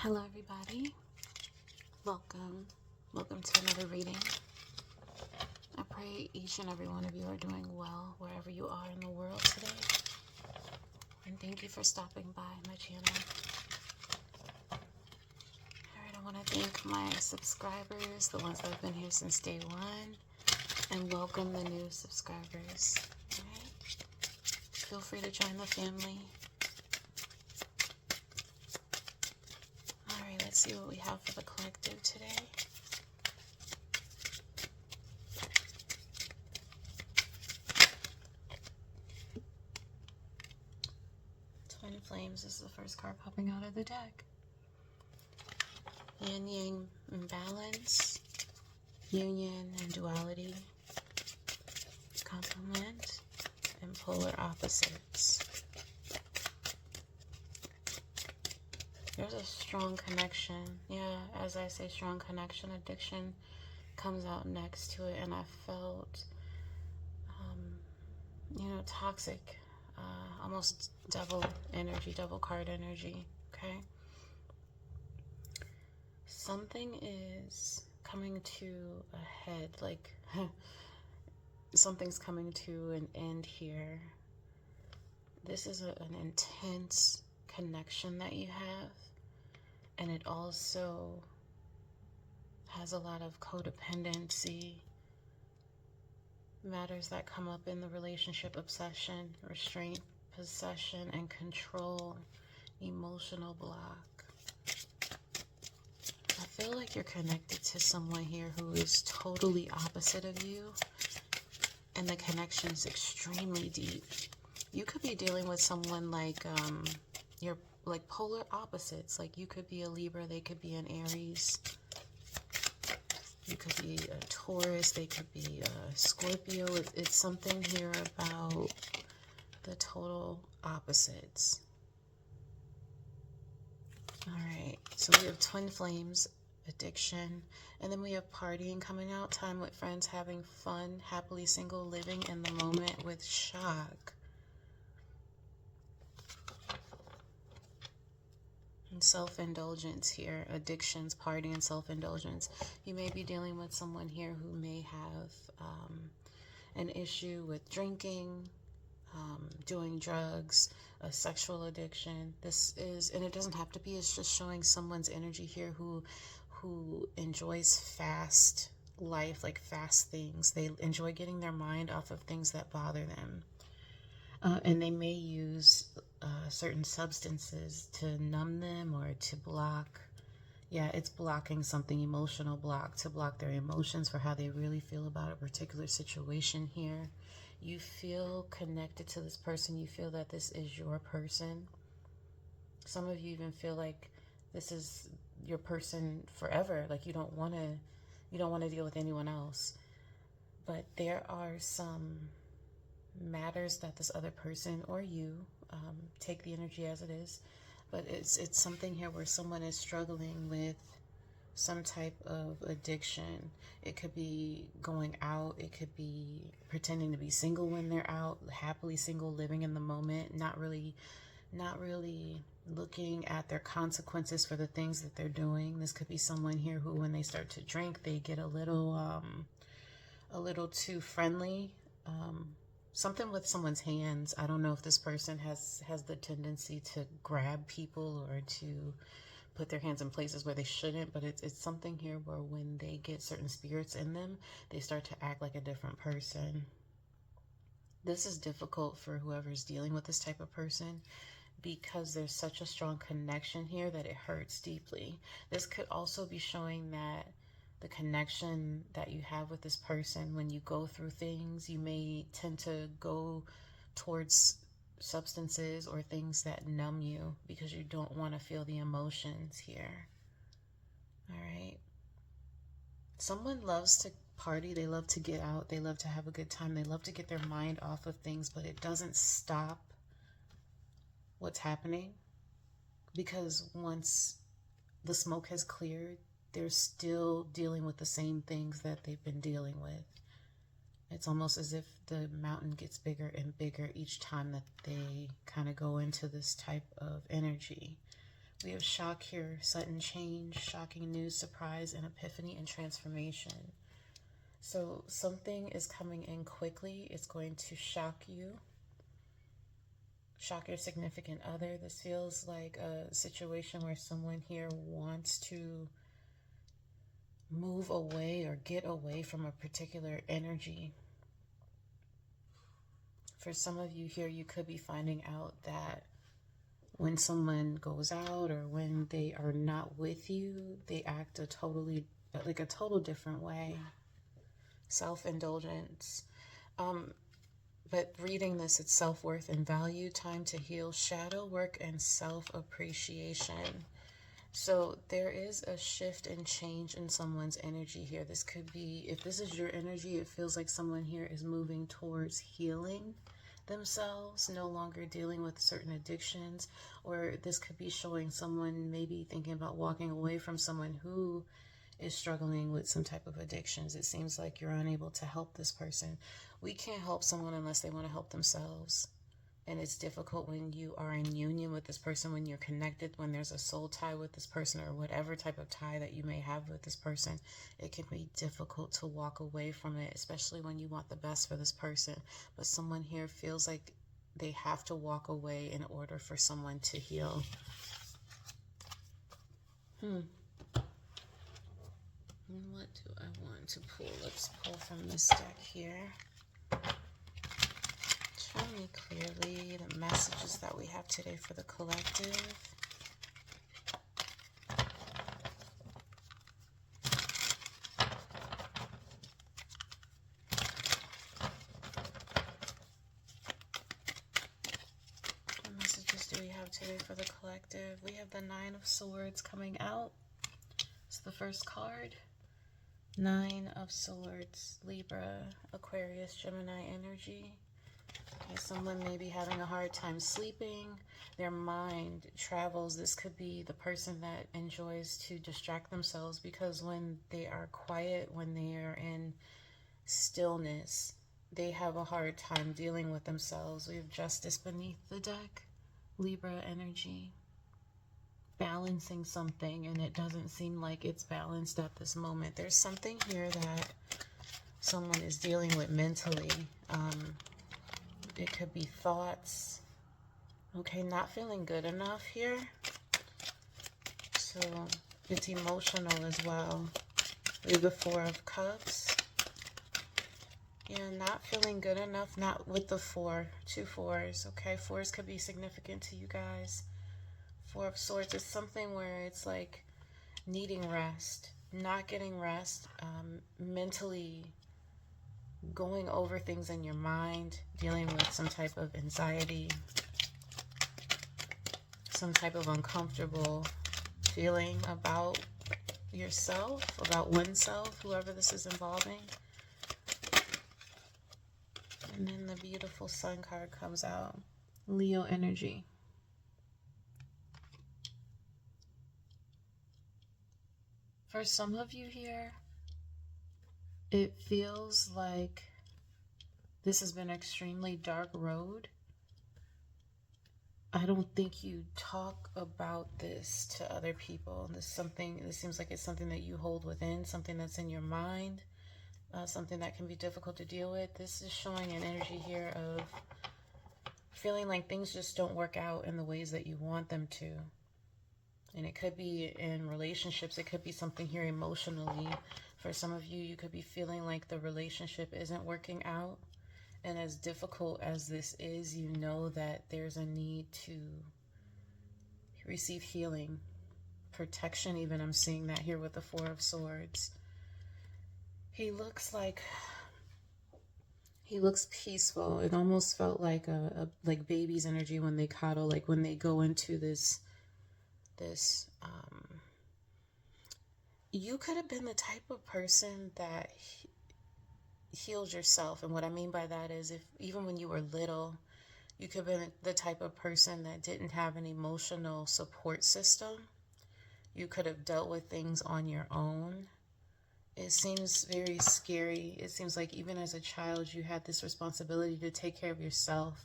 Hello everybody, welcome to another reading. I pray each and every one of you are doing well wherever you are in the world today, and thank you for stopping by my channel. Alright, I want to thank my subscribers, the ones that have been here since day one, and welcome the new subscribers. Alright, feel free to join the family. Let's see what we have for the collective today. Twin Flames is the first card popping out of the deck. Yin Yang imbalance, union and duality, complement, and polar opposites. There's a strong connection. Yeah, as I say, strong connection. Addiction comes out next to it, and I felt, toxic, almost double energy, double card energy, okay? Something is coming to a head, like something's coming to an end here. This is an intense connection that you have, and it also has a lot of codependency matters that come up in the relationship: obsession, restraint, possession, and control, emotional block. I feel like you're connected to someone here who is totally opposite of you, and the connection is extremely deep. You could be dealing with someone like you're like polar opposites. Like you could be a Libra, they could be an Aries. You could be a Taurus, they could be a Scorpio. It's something here about the total opposites. Alright, so we have twin flames, addiction, and then we have partying coming out, time with friends, having fun, happily single, living in the moment with shock. And self-indulgence here, addictions, party, and self-indulgence. You may be dealing with someone here who may have an issue with drinking, doing drugs, a sexual addiction. This is, and it doesn't have to be, it's just showing someone's energy here who enjoys fast life, like fast things. They enjoy getting their mind off of things that bother them. And they may use certain substances to numb them or to block. Yeah, it's blocking something, emotional block, to block their emotions for how they really feel about a particular situation here. You feel connected to this person. You feel that this is your person. Some of you even feel like this is your person forever. Like you don't want to deal with anyone else. But there are some matters that this other person or you take the energy as it is, but it's something here where someone is struggling with some type of addiction. It could be going out, it could be pretending to be single when they're out, happily single, living in the moment, not really looking at their consequences for the things that they're doing. This could be someone here who, when they start to drink, they get a little too friendly. Something with someone's hands. I don't know if this person has the tendency to grab people or to put their hands in places where they shouldn't, but it's something here where when they get certain spirits in them, they start to act like a different person. This is difficult for whoever's dealing with this type of person because there's such a strong connection here that it hurts deeply. This could also be showing that the connection that you have with this person, when you go through things, you may tend to go towards substances or things that numb you because you don't want to feel the emotions here. All right. Someone loves to party. They love to get out. They love to have a good time. They love to get their mind off of things, but it doesn't stop what's happening, because once the smoke has cleared, they're still dealing with the same things that they've been dealing with. It's almost as if the mountain gets bigger and bigger each time that they kind of go into this type of energy We have shock here, sudden change, shocking news, surprise, and epiphany and transformation. So something is coming in quickly. It's going to shock you, shock your significant other. This feels like a situation where someone here wants to move away or get away from a particular energy. For some of you here, you could be finding out that when someone goes out or when they are not with you, they act a total different way. Self-indulgence. But reading this, it's self-worth and value, time to heal, shadow work, and self-appreciation. So there is a shift and change in someone's energy here. This could be, if this is your energy, it feels like someone here is moving towards healing themselves, no longer dealing with certain addictions, or this could be showing someone maybe thinking about walking away from someone who is struggling with some type of addictions. It seems like you're unable to help this person. We can't help someone unless they want to help themselves. And it's difficult when you are in union with this person, when you're connected, when there's a soul tie with this person, or whatever type of tie that you may have with this person. It can be difficult to walk away from it, especially when you want the best for this person. But someone here feels like they have to walk away in order for someone to heal. What do I want to pull? Let's pull from this deck here. Show me clearly the messages that we have today for the collective. What messages do we have today for the collective? We have the Nine of Swords coming out. It's the first card. Nine of Swords, Libra, Aquarius, Gemini energy. Okay, someone may be having a hard time sleeping. Their mind travels. This could be the person that enjoys to distract themselves, because when they are quiet, when they are in stillness, they have a hard time dealing with themselves. We have Justice beneath the deck, Libra energy. Balancing something, and it doesn't seem like it's balanced at this moment. There's something here that someone is dealing with mentally. It could be thoughts. Okay, not feeling good enough here. So it's emotional as well. We have the Four of Cups. Yeah, not feeling good enough. Not with the four. 2 4s. Okay, 4s could be significant to you guys. Four of Swords is something where it's like needing rest, not getting rest, mentally going over things in your mind, dealing with some type of anxiety, some type of uncomfortable feeling about yourself, about oneself, whoever this is involving. And then the beautiful Sun card comes out, Leo energy. For some of you here, it feels like this has been an extremely dark road. I don't think you talk about this to other people. This seems like it's something that you hold within, something that's in your mind, something that can be difficult to deal with. This is showing an energy here of feeling like things just don't work out in the ways that you want them to. And it could be in relationships. It could be something here emotionally. For some of you, you could be feeling like the relationship isn't working out. And as difficult as this is, you know that there's a need to receive healing, protection even. I'm seeing that here with the Four of Swords. He looks peaceful. It almost felt like like baby's energy when they coddle, like when they go into this you could have been the type of person that healed yourself. And what I mean by that is, if even when you were little, you could have been the type of person that didn't have an emotional support system. You could have dealt with things on your own. It seems very scary. It seems like even as a child, you had this responsibility to take care of yourself.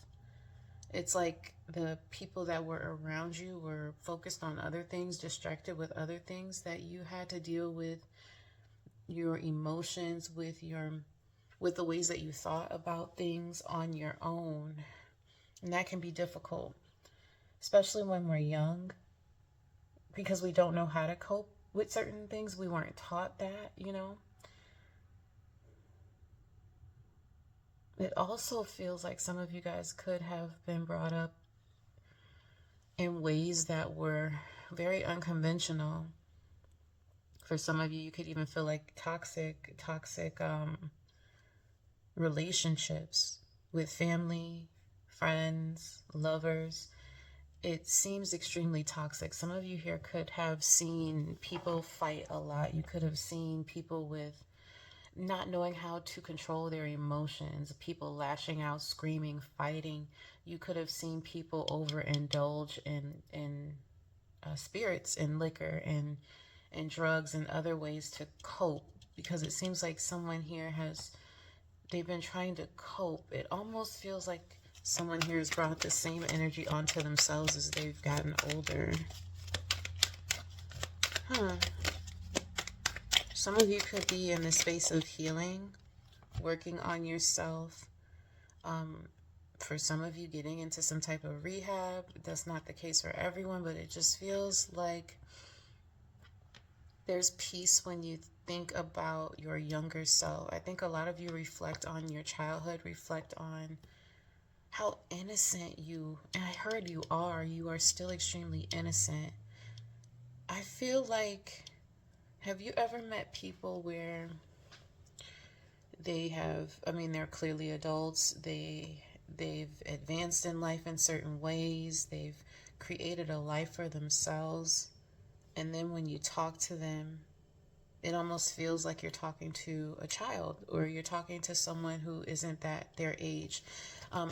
It's like the people that were around you were focused on other things, distracted with other things, that you had to deal with your emotions, with the ways that you thought about things on your own. And that can be difficult, especially when we're young, because we don't know how to cope with certain things. We weren't taught that, you know. It also feels like some of you guys could have been brought up in ways that were very unconventional. For some of you, you could even feel like toxic relationships with family, friends, lovers. It seems extremely toxic. Some of you here could have seen people fight a lot. You could have seen people with not knowing how to control their emotions, people lashing out, screaming, fighting. You could have seen people overindulge in spirits and liquor and drugs and other ways to cope, because it seems like someone here they've been trying to cope. It almost feels like someone here has brought the same energy onto themselves as they've gotten older. Some of you could be in the space of healing, working on yourself. For some of you, getting into some type of rehab. That's not the case for everyone, but it just feels like there's peace when you think about your younger self. I think a lot of you reflect on your childhood, reflect on how innocent and I heard you are still extremely innocent. I feel like, have you ever met people where they're clearly adults, they've advanced in life in certain ways, they've created a life for themselves, and then when you talk to them, it almost feels like you're talking to a child, or you're talking to someone who isn't their age.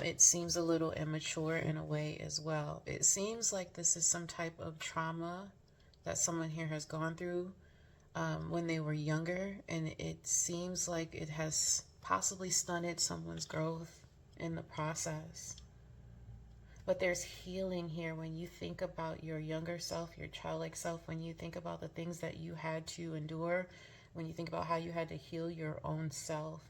It seems a little immature in a way as well. It seems like this is some type of trauma that someone here has gone through when they were younger, and it seems like it has possibly stunted someone's growth in the process. But there's healing here when you think about your younger self, your childlike self, when you think about the things that you had to endure, when you think about how you had to heal your own self.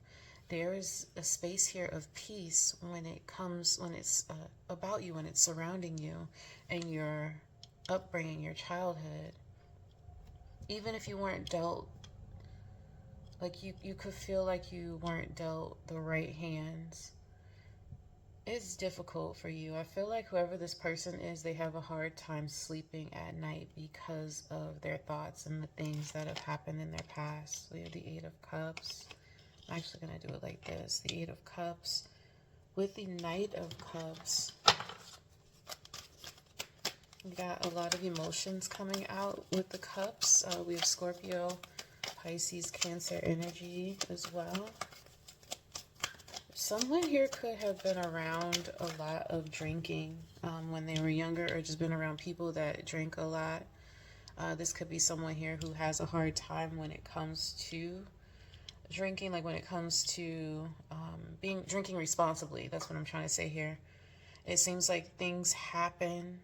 There's a space here of peace when it's about you, when it's surrounding you and your upbringing, your childhood. Even if you weren't dealt, like you could feel like you weren't dealt the right hands. It's difficult for you. I feel like whoever this person is, they have a hard time sleeping at night because of their thoughts and the things that have happened in their past. We have the Eight of Cups. I'm actually going to do it like this. The Eight of Cups with the Knight of Cups. We got a lot of emotions coming out with the cups. We have Scorpio, Pisces, Cancer energy as well. Someone here could have been around a lot of drinking when they were younger, or just been around people that drink a lot. This could be someone here who has a hard time when it comes to drinking, like when it comes to drinking responsibly. That's what I'm trying to say here. It seems like things happen.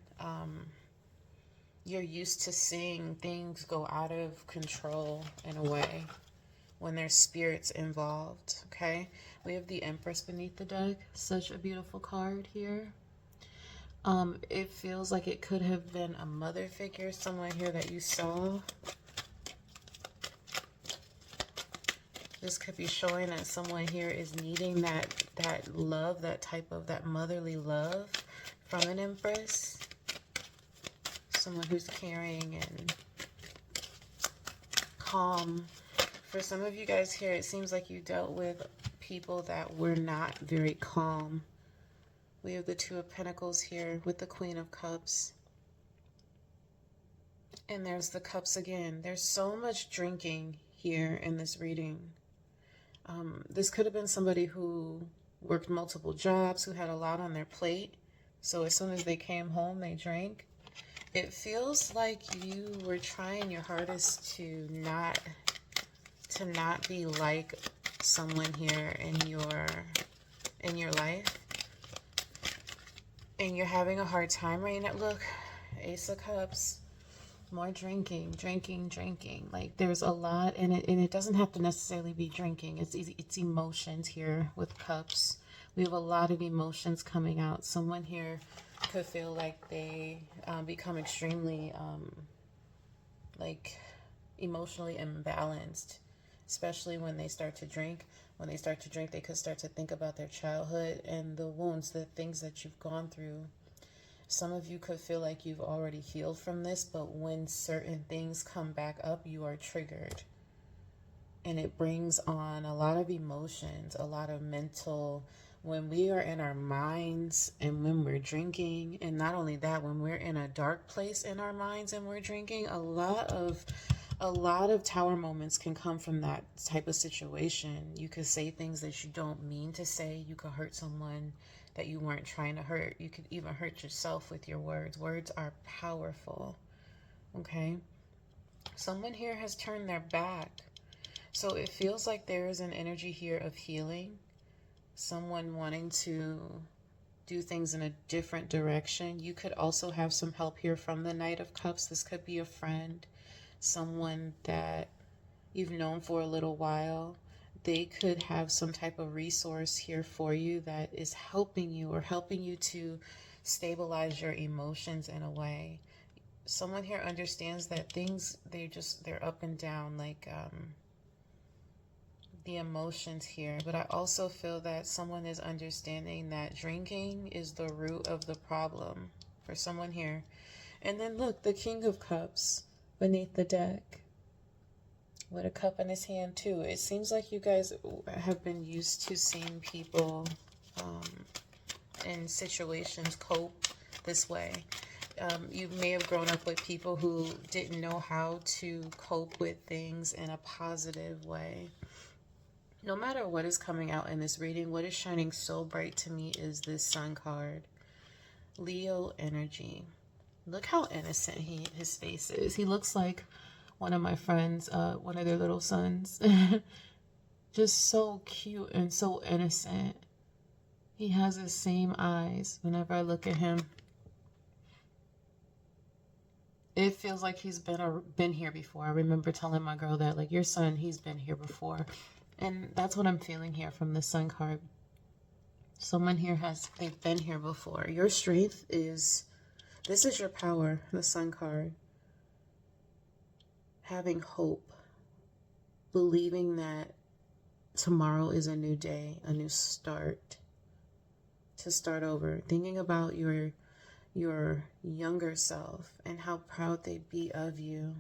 You're used to seeing things go out of control in a way when there's spirits involved, okay? We have the Empress beneath the deck. Such a beautiful card here. It feels like it could have been a mother figure, someone here that you saw. This could be showing that someone here is needing that love, that motherly love from an Empress. Someone who's caring and calm. For some of you guys here, it seems like you dealt with people that were not very calm. We have the Two of Pentacles here with the Queen of Cups. And there's the Cups again. There's so much drinking here in this reading. This could have been somebody who worked multiple jobs, who had a lot on their plate. So as soon as they came home, they drank. It feels like you were trying your hardest to not be like someone here in your life. and you're having a hard time right now. Look, Ace of Cups, more drinking. Like there's a lot, and it doesn't have to necessarily be drinking. It's emotions here with cups. We have a lot of emotions coming out. Someone here could feel like they become extremely like emotionally imbalanced, especially when they start to drink. When they start to drink, they could start to think about their childhood and the wounds, the things that you've gone through. Some of you could feel like you've already healed from this, but when certain things come back up, you are triggered. And it brings on a lot of emotions, a lot of mental. When we are in our minds and when we're drinking, and not only that, when we're in a dark place in our minds and we're drinking, a lot of tower moments can come from that type of situation. You could say things that you don't mean to say. You could hurt someone that you weren't trying to hurt. You could even hurt yourself with your words. Words are powerful. Okay? Someone here has turned their back. So it feels like there is an energy here of healing. Someone wanting to do things in a different direction. You could also have some help here from the Knight of Cups. This could be a friend, someone that you've known for a little while. They could have some type of resource here for you that is helping you or helping you to stabilize your emotions in a way. Someone here understands that things, they're up and down, like the emotions here. But I also feel that someone is understanding that drinking is the root of the problem for someone here. And then look, the King of Cups beneath the deck with a cup in his hand too. It seems like you guys have been used to seeing people in situations cope this way. You may have grown up with people who didn't know how to cope with things in a positive way. No matter what is coming out in this reading, what is shining so bright to me is this Sun card. Leo energy. Look how innocent his face is. He looks like one of my friends, one of their little sons. Just so cute and so innocent. He has the same eyes whenever I look at him. It feels like he's been here before. I remember telling my girl that, like, your son, he's been here before. And that's what I'm feeling here from the Sun card. Someone here they've been here before. Your strength is, this is your power, the Sun card. Having hope. Believing that tomorrow is a new day, a new start. To start over. Thinking about your younger self and how proud they'd be of you.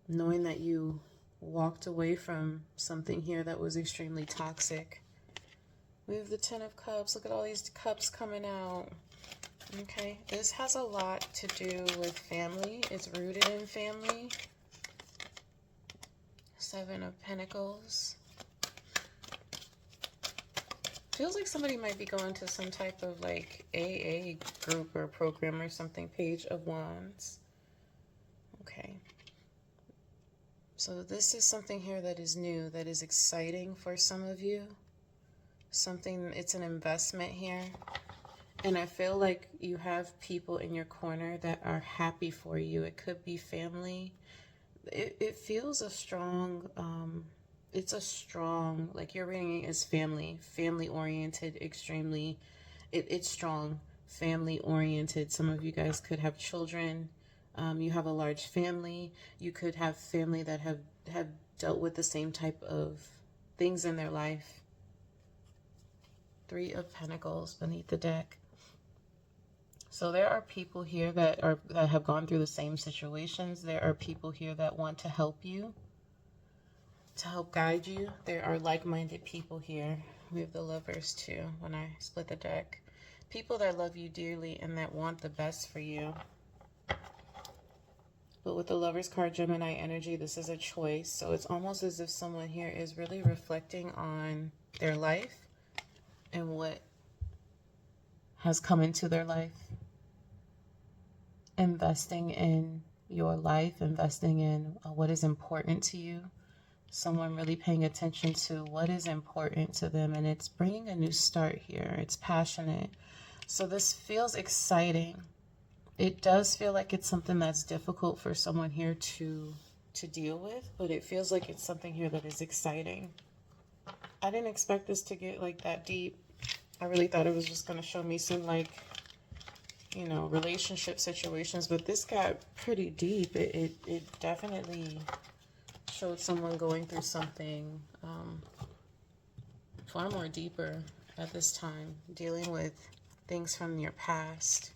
Knowing that you walked away from something here that was extremely toxic. We have the Ten of Cups. Look at all these cups coming out. Okay, this has a lot to do with family. It's rooted in family. Seven of Pentacles. Feels like somebody might be going to some type of like AA group or program or something. Page of Wands. Okay. So this is something here that is new, that is exciting for some of you. Something, it's an investment here. And I feel like you have people in your corner that are happy for you. It could be family. It feels a strong, it's a strong, like your reading is family oriented, extremely, it's strong, family oriented. Some of you guys could have children. You have a large family. You could have family that have dealt with the same type of things in their life. Three of Pentacles beneath the deck. So there are people here that have gone through the same situations. There are people here that want to help you, to help guide you. There are like-minded people here. We have the Lovers too when I split the deck. People that love you dearly and that want the best for you. But with the Lovers card, Gemini energy, this is a choice. So it's almost as if someone here is really reflecting on their life and what has come into their life. Investing in your life, investing in what is important to you. Someone really paying attention to what is important to them, and it's bringing a new start here. It's passionate. So this feels exciting. It does feel like it's something that's difficult for someone here to deal with, but it feels like it's something here that is exciting. I didn't expect this to get like that deep. I really thought it was just going to show me some like, you know, relationship situations, but this got pretty deep. It definitely showed someone going through something far more deeper at this time, dealing with things from your past.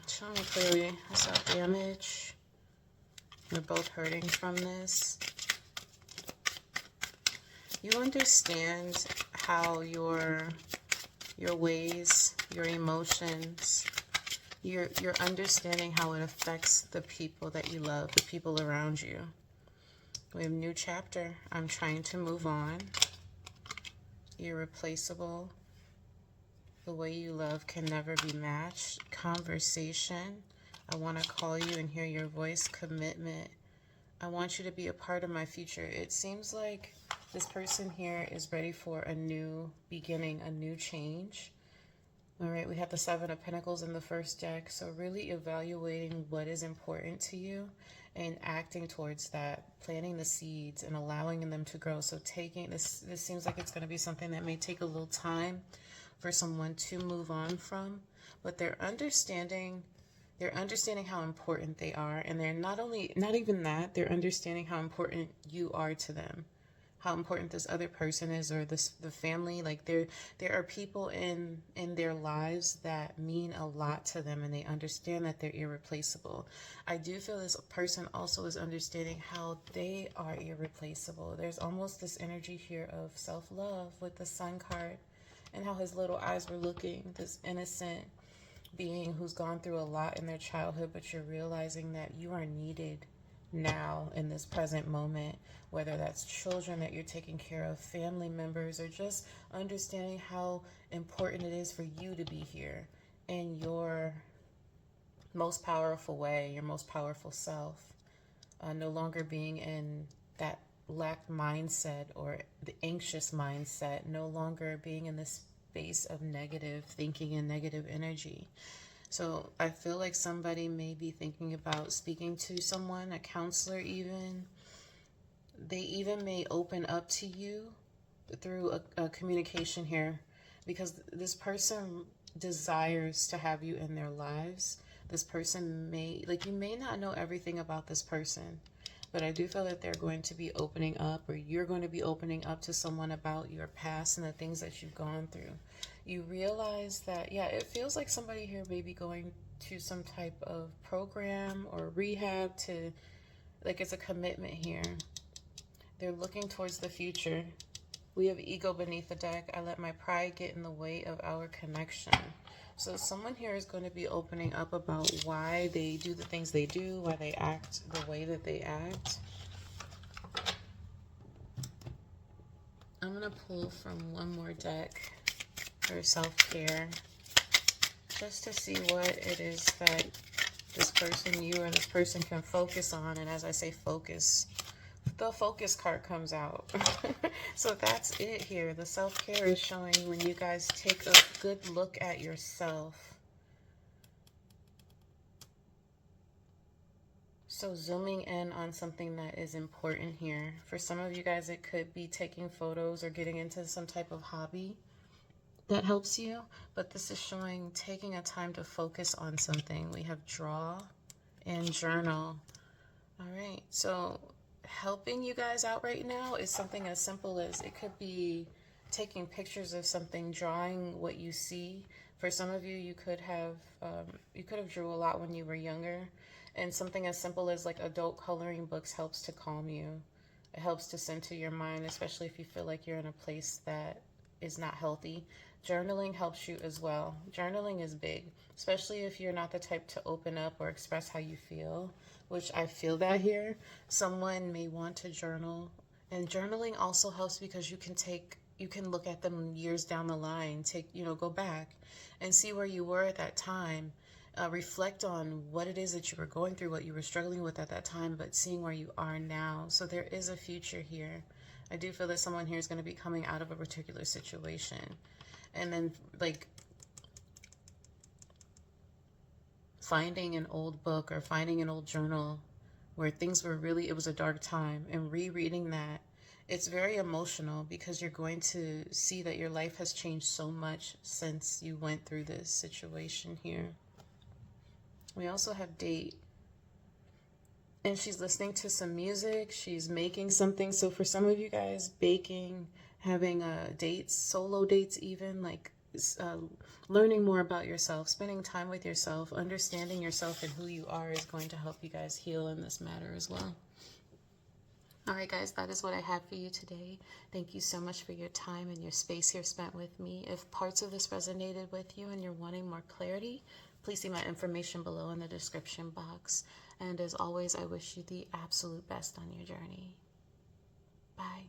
Show me clearly. I saw damage. We're both hurting from this. You understand how your ways, your emotions, you're understanding how it affects the people that you love, the people around you. We have a new chapter. I'm trying to move on. Irreplaceable. The way you love can never be matched. Conversation. I want to call you and hear your voice. Commitment. I want you to be a part of my future. It seems like this person here is ready for a new beginning, a new change. All right, we have the Seven of Pentacles in the first deck. So really evaluating what is important to you and acting towards that, planting the seeds and allowing them to grow. So taking this seems like it's going to be something that may take a little time for someone to move on from, but they're understanding how important they are, and they're not even that, they're understanding how important you are to them, how important this other person is, or the family. Like there are people in their lives that mean a lot to them, and they understand that they're irreplaceable. I do feel this person also is understanding how they are irreplaceable. There's almost this energy here of self-love with the Sun card, and how his little eyes were looking, this innocent being who's gone through a lot in their childhood, but you're realizing that you are needed now in this present moment, whether that's children that you're taking care of, family members, or just understanding how important it is for you to be here in your most powerful way, your most powerful self, no longer being in that lack mindset or the anxious mindset, no longer being in this space of negative thinking and negative energy. So I feel like somebody may be thinking about speaking to someone, a counselor even. They even may open up to you through a communication here, because this person desires to have you in their lives. This person may, like, you may not know everything about this person, but I do feel that they're going to be opening up, or you're going to be opening up to someone about your past and the things that you've gone through. You realize that, yeah, it feels like somebody here may be going to some type of program or rehab to, like, it's a commitment here. They're looking towards the future. We have ego beneath the deck. I let my pride get in the way of our connection. So someone here is going to be opening up about why they do the things they do, why they act the way that they act. I'm going to pull from one more deck for self-care, just to see what it is that this person, you or this person, can focus on. And as I say focus, the focus card comes out. So that's it here. The self-care is showing when you guys take a good look at yourself. So zooming in on something that is important here. For some of you guys, it could be taking photos or getting into some type of hobby that helps you. But this is showing taking a time to focus on something. We have draw and journal. All right, so helping you guys out right now is something as simple as, it could be taking pictures of something, drawing what you see. For some of you, you could have drew a lot when you were younger, and something as simple as like adult coloring books helps to calm you. It helps to center your mind, especially if you feel like you're in a place that is not healthy. Journaling helps you as well. Journaling is big, especially if you're not the type to open up or express how you feel, which I feel that here. Someone may want to journal, and journaling also helps because you can look at them years down the line, go back and see where you were at that time reflect on what it is that you were going through, what you were struggling with at that time, but seeing where you are now. So there is a future here. I do feel that someone here is going to be coming out of a particular situation. And then, like, finding an old book or finding an old journal where things were really, it was a dark time, and rereading that, it's very emotional because you're going to see that your life has changed so much since you went through this situation here. We also have date. And she's listening to some music. She's making something. So for some of you guys, baking, having dates, solo dates even, like learning more about yourself, spending time with yourself, understanding yourself and who you are is going to help you guys heal in this matter as well. All right, guys, that is what I have for you today. Thank you so much for your time and your space here spent with me. If parts of this resonated with you and you're wanting more clarity, please see my information below in the description box. And as always, I wish you the absolute best on your journey. Bye.